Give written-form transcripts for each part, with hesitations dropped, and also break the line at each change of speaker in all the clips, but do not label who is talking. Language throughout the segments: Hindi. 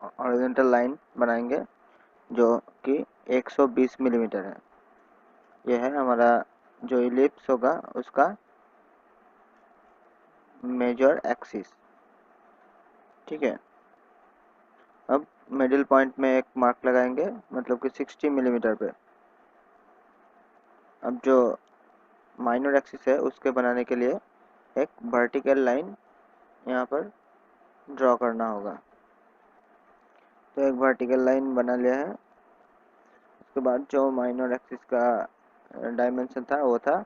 हॉरिजॉन्टल लाइन बनाएंगे जो कि 120 मिलीमीटर है। यह है हमारा जो इलिप्स होगा उसका मेजर एक्सिस। ठीक है, अब मिडिल पॉइंट में एक मार्क लगाएंगे, मतलब कि 60 मिलीमीटर पे। अब जो माइनर एक्सिस है उसके बनाने के लिए एक वर्टिकल लाइन यहाँ पर ड्रॉ करना होगा। तो एक वर्टिकल लाइन बना लिया है। उसके बाद जो माइनर एक्सिस का डायमेंशन था वो था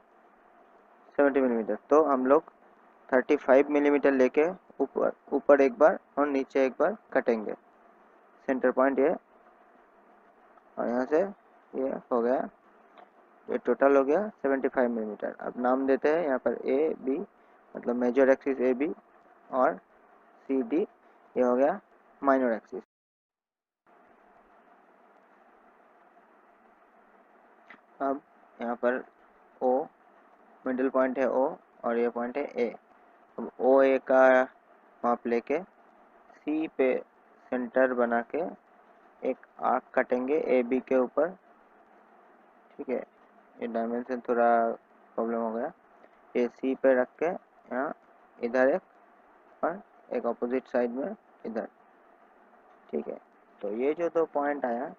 70 मिलीमीटर। तो हम लोग 35 मिलीमीटर लेके ऊपर ऊपर एक बार और नीचे एक बार कटेंगे। सेंटर पॉइंट ये, और यहाँ से ये हो गया, ये टोटल हो गया 75 मिलीमीटर। अब नाम देते हैं यहाँ पर ए बी, मतलब मेजर एक्सिस ए बी, और सी डी ये हो गया माइनर एक्सिस। अब यहाँ पर ओ मिडिल पॉइंट है ओ, और ये पॉइंट है ए। अब ओ ए का माप लेके सी पे सेंटर बना के एक आर्क कटेंगे ए बी के ऊपर। ठीक है, ये डायमेंशन थोड़ा प्रॉब्लम हो गया। ये सी पे रख के यहाँ इधर एक और एक अपोजिट साइड में इधर। ठीक है, तो ये जो दो पॉइंट आया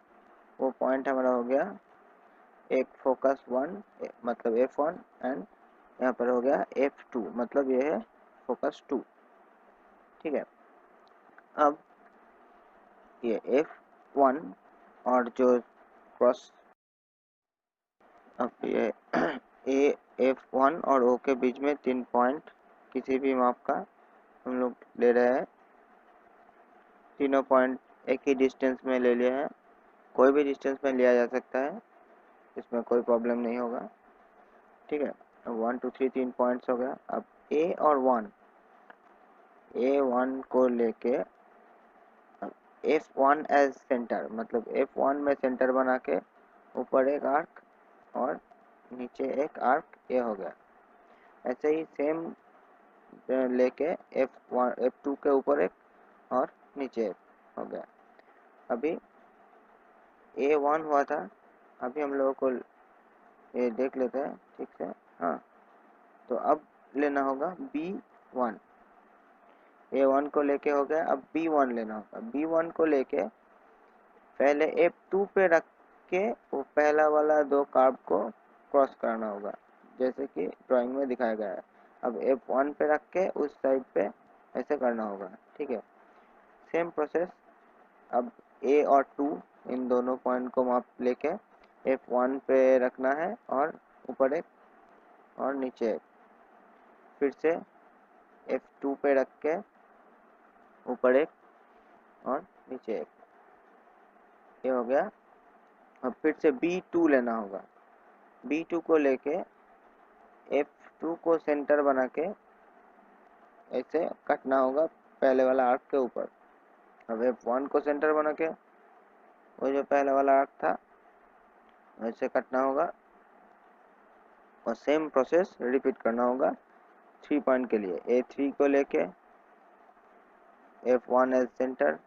वो पॉइंट हमारा हो गया एक फोकस 1 मतलब F1, एंड यहाँ पर हो गया F2 मतलब ये है फोकस 2। ठीक है, अब ये F1 और जो क्रॉस, अब ये ए F1 और O के बीच में 3 पॉइंट किसी भी माप का हम लोग ले रहे हैं। तीनों पॉइंट एक ही डिस्टेंस में ले लिए हैं, कोई भी डिस्टेंस में लिया जा सकता है, इसमें कोई प्रॉब्लम नहीं होगा। ठीक है, 1 2 3 3 पॉइंट्स हो गया। अब ए और 1, A1 को लेके F1 एज सेंटर, मतलब F1 में सेंटर बना के ऊपर एक आर्क और नीचे एक आर्क, ये हो गया। ऐसे ही सेम लेके F1 F2 के ऊपर एक और नीचे एक हो गया। अभी A1 हुआ था, अभी हम लोगों को ये देख लेते हैं ठीक से। हाँ, तो अब लेना होगा B1। A1 को लेके हो गया, अब B1 लेना होगा। B1 को लेके पहले F2 पे रख के वो पहला वाला दो कर्व को क्रॉस करना होगा, जैसे कि ड्राइंग में दिखाया गया है। अब F1 पे रख के उस साइड पे ऐसे करना होगा। ठीक है, सेम प्रोसेस। अब A और 2 इन दोनों पॉइंट को माप लेके F1 पे रखना है और ऊपर एक और नीचे एक। फिर से F2 पे रख के ऊपर एक और नीचे एक, ये हो गया। अब फिर से B2 लेना होगा। B2 को लेके F2 को सेंटर बना के ऐसे कटना होगा पहले वाला आर्क के ऊपर। अब F1 को सेंटर बना के वो जो पहले वाला आर्क था वैसे कटना होगा, और सेम प्रोसेस रिपीट करना होगा 3 पॉइंट के लिए। A3 को लेके F1 एज सेंटर,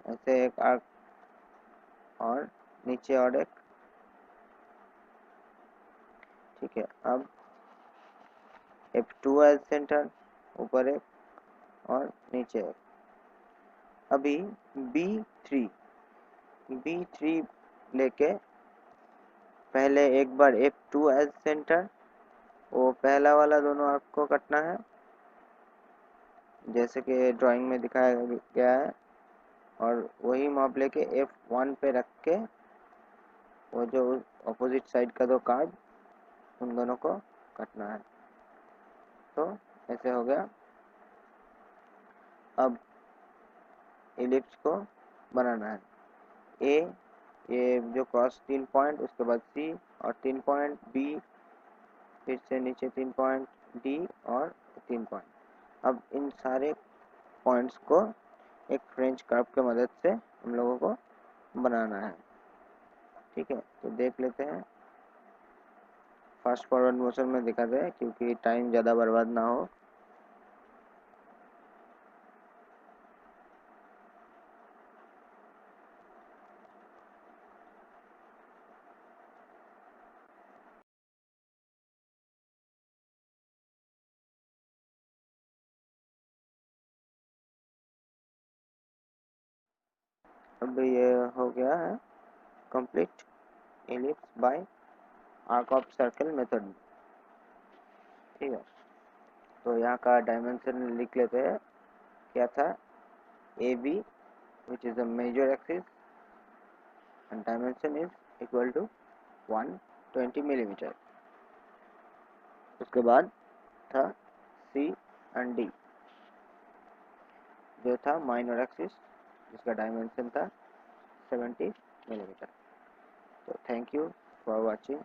ऐसे एक आर्क और नीचे और एक। ठीक है, अब F2 एज सेंटर, ऊपर एक और नीचे एक। अभी B3 लेके पहले एक बार F2 एज सेंटर, वो पहला वाला दोनों आर्क को कटना है जैसे कि ड्राइंग में दिखाया गया है, और वही माप लेके F1 पे रख के वो जो अपोजिट साइड का दो कार्ड उन दोनों को कटना है। तो ऐसे हो गया। अब इलिप्स को बनाना है। ए, ये जो क्रॉस 3 पॉइंट, उसके बाद C और 3 पॉइंट, B, फिर से नीचे 3 पॉइंट, D और 3 पॉइंट। अब इन सारे पॉइंट्स को एक फ्रेंच कर्व की मदद से हम लोगों को बनाना है। ठीक है, तो देख लेते हैं। फास्ट फॉरवर्ड मोशन में दिखाते हैं क्योंकि टाइम ज़्यादा बर्बाद ना हो। अब ये हो गया है complete ellipse by arc of circle method. ठीक है, तो यहाँ का डायमेंशन लिख लेते हैं। क्या था? A B which is the major axis and dimension is equal to 120 millimetre. उसके बाद था सी एंड डी जो था माइनर एक्सिस जिसका डायमेंशन था 70 मिलीमीटर। तो थैंक यू फॉर वाचिंग।